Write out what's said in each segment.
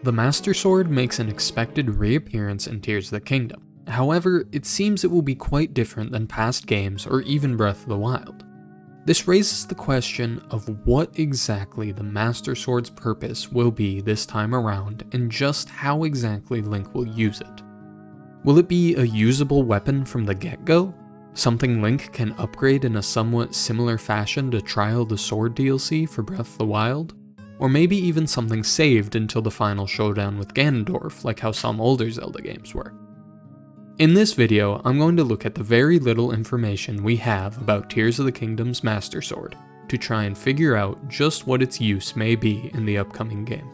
The Master Sword makes an expected reappearance in Tears of the Kingdom. However, it seems it will be quite different than past games or even Breath of the Wild. This raises the question of what exactly the Master Sword's purpose will be this time around and just how exactly Link will use it. Will it be a usable weapon from the get-go? Something Link can upgrade in a somewhat similar fashion to Trial of the Sword DLC for Breath of the Wild? Or maybe even something saved until the final showdown with Ganondorf, like how some older Zelda games were. In this video, I'm going to look at the very little information we have about Tears of the Kingdom's Master Sword, to try and figure out just what its use may be in the upcoming game.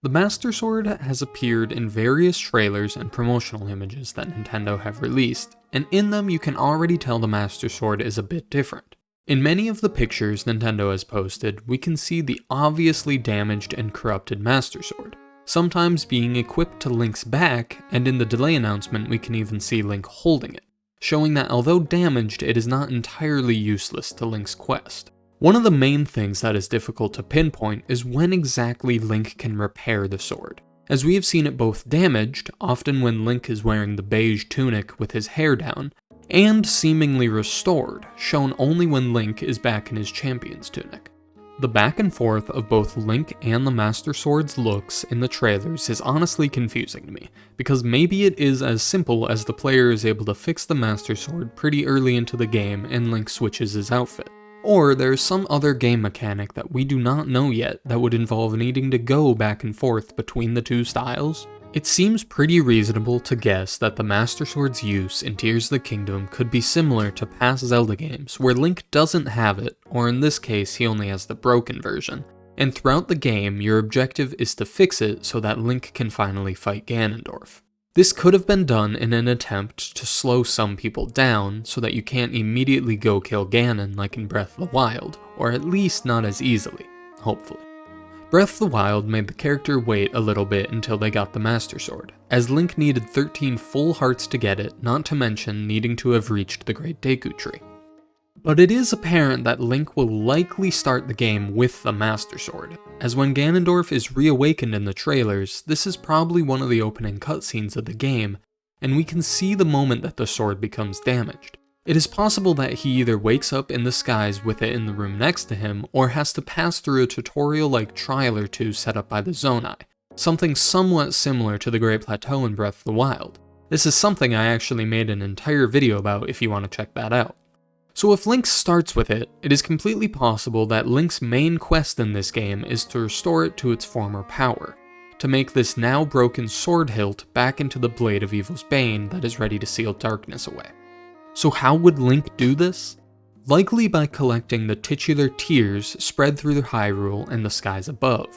The Master Sword has appeared in various trailers and promotional images that Nintendo have released, and in them you can already tell the Master Sword is a bit different. In many of the pictures Nintendo has posted, we can see the obviously damaged and corrupted Master Sword, sometimes being equipped to Link's back, and in the delay announcement we can even see Link holding it, showing that although damaged, it is not entirely useless to Link's quest. One of the main things that is difficult to pinpoint is when exactly Link can repair the sword, as we have seen it both damaged, often when Link is wearing the beige tunic with his hair down, and seemingly restored, shown only when Link is back in his champion's tunic. The back and forth of both Link and the Master Sword's looks in the trailers is honestly confusing to me, because maybe it is as simple as the player is able to fix the Master Sword pretty early into the game and Link switches his outfit. Or there's some other game mechanic that we do not know yet that would involve needing to go back and forth between the two styles. It seems pretty reasonable to guess that the Master Sword's use in Tears of the Kingdom could be similar to past Zelda games, where Link doesn't have it, or in this case he only has the broken version, and throughout the game your objective is to fix it so that Link can finally fight Ganondorf. This could have been done in an attempt to slow some people down so that you can't immediately go kill Ganon like in Breath of the Wild, or at least not as easily, hopefully. Breath of the Wild made the character wait a little bit until they got the Master Sword, as Link needed 13 full hearts to get it, not to mention needing to have reached the Great Deku Tree. But it is apparent that Link will likely start the game with the Master Sword, as when Ganondorf is reawakened in the trailers, this is probably one of the opening cutscenes of the game, and we can see the moment that the sword becomes damaged. It is possible that he either wakes up in the skies with it in the room next to him, or has to pass through a tutorial-like trial or two set up by the Zonai, something somewhat similar to the Great Plateau in Breath of the Wild. This is something I actually made an entire video about if you want to check that out. So if Link starts with it, it is completely possible that Link's main quest in this game is to restore it to its former power, to make this now broken sword hilt back into the blade of Evil's Bane that is ready to seal darkness away. So how would Link do this? Likely by collecting the titular tears spread through Hyrule and the skies above.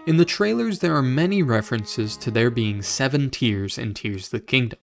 In the trailers there are many references to there being 7 tears in Tears of the Kingdom.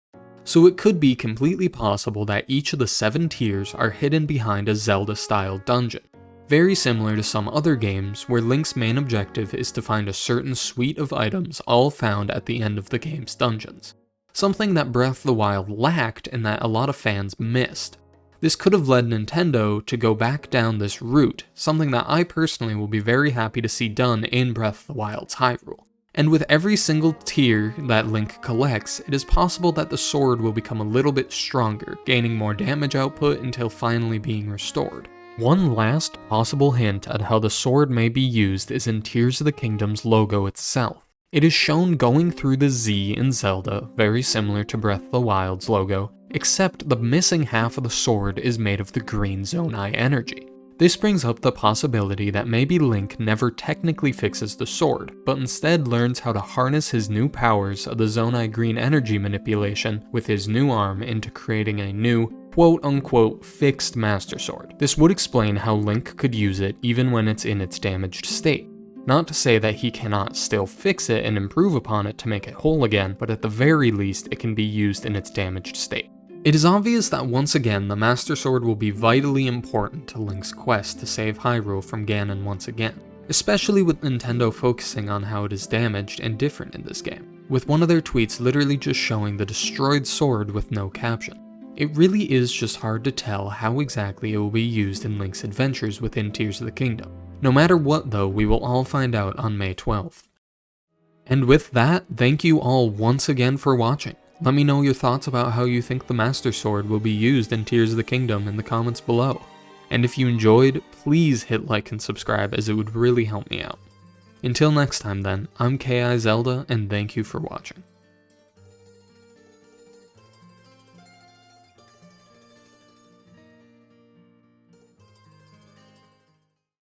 So it could be completely possible that each of the 7 tiers are hidden behind a Zelda-style dungeon, very similar to some other games where Link's main objective is to find a certain suite of items all found at the end of the game's dungeons. Something that Breath of the Wild lacked and that a lot of fans missed. This could have led Nintendo to go back down this route, something that I personally will be very happy to see done in Breath of the Wild's Hyrule. And with every single tier that Link collects, it is possible that the sword will become a little bit stronger, gaining more damage output until finally being restored. One last possible hint at how the sword may be used is in Tears of the Kingdom's logo itself. It is shown going through the Z in Zelda, very similar to Breath of the Wild's logo, except the missing half of the sword is made of the green Zonai energy. This brings up the possibility that maybe Link never technically fixes the sword, but instead learns how to harness his new powers of the Zonai green energy manipulation with his new arm into creating a new, quote-unquote, fixed Master Sword. This would explain how Link could use it even when it's in its damaged state. Not to say that he cannot still fix it and improve upon it to make it whole again, but at the very least it can be used in its damaged state. It is obvious that once again the Master Sword will be vitally important to Link's quest to save Hyrule from Ganon once again, especially with Nintendo focusing on how it is damaged and different in this game, with one of their tweets literally just showing the destroyed sword with no caption. It really is just hard to tell how exactly it will be used in Link's adventures within Tears of the Kingdom. No matter what though, we will all find out on May 12th. And with that, thank you all once again for watching. Let me know your thoughts about how you think the Master Sword will be used in Tears of the Kingdom in the comments below. And if you enjoyed, please hit like and subscribe as it would really help me out. Until next time then, I'm KI Zelda and thank you for watching.